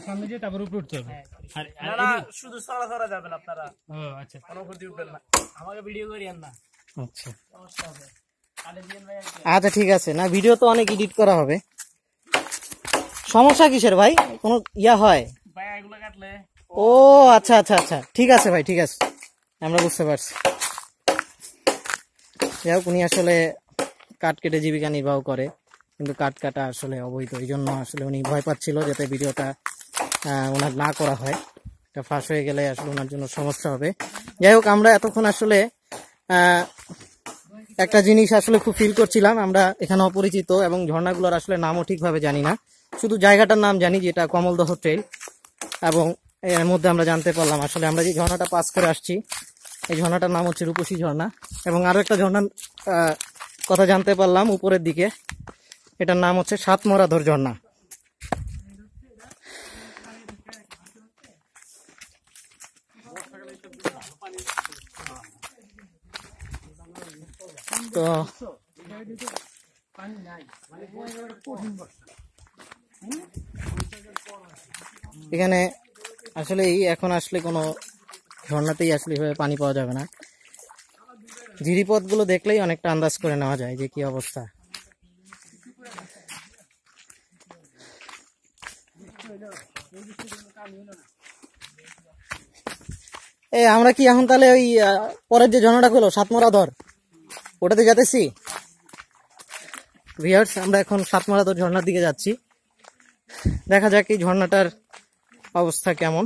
সামনে যে তারপর উপরে উঠতে হবে। শুধু চলাচলা যাবেন আপনারা। আচ্ছা, কোনো ক্ষতি উঠবেন না, আমাকে ভিডিও করিয়েন না। আচ্ছা আচ্ছা ঠিক আছে। না ভিডিও তো অনেক এডিট করা হবে, সমস্যা কিসের ভাই? কোনো ইয়া হয়? ও আচ্ছা আচ্ছা আচ্ছা ঠিক আছে ভাই, ঠিক আছে, আমরা বুঝতে পারছি। যাই হোক, উনি আসলে কাঠ কেটে জীবিকা নির্বাহ করে, কিন্তু কাঠ কাটা আসলে অবৈধ, এই জন্য আসলে উনি ভয় পাচ্ছিল যাতে ভিডিওটা ওনার না করা হয়, এটা ফাঁস হয়ে গেলে আসলে ওনার জন্য সমস্যা হবে। যাই হোক, আমরা এতক্ষণ আসলে একটা জিনিস আসলে খুব ফিল করছিলাম, আমরা এখানে অপরিচিত এবং ঝর্ণাগুলোর আসলে নামও ঠিকভাবে জানি না, শুধু জায়গাটার নাম জানি যেটা কমলদহ ট্রেল। এবং এর মধ্যে আমরা জানতে পারলাম আসলে আমরা যে ঝর্ণাটা পাস করে আসছি এই ঝর্ণাটার নাম হচ্ছে রূপসী ঝর্ণা। এবং আরো একটা ঝর্ণার কথা জানতে পারলাম উপরের দিকে, এটার নাম হচ্ছে সাতমরাধর ঝর্ণা। তো এখানে আসলে এখন আসলে কোনো ঝর্ণাতেই আসলে পানি পাওয়া যাবে না, ঝিরিপথগুলো দেখলেই অনেকটা আন্দাজ করে নেওয়া যায় যে কি অবস্থা। আমরা কি এখন তাহলে ওই পরের যে ঝর্ণাটা হলো সাতমরাধর, ওটাতে যেতেছি ভিউয়ার্স? আমরা এখন সাতমরাধর ঝর্ণার দিকে যাচ্ছি, দেখা যাক এই ঝর্ণাটার অবস্থা কেমন।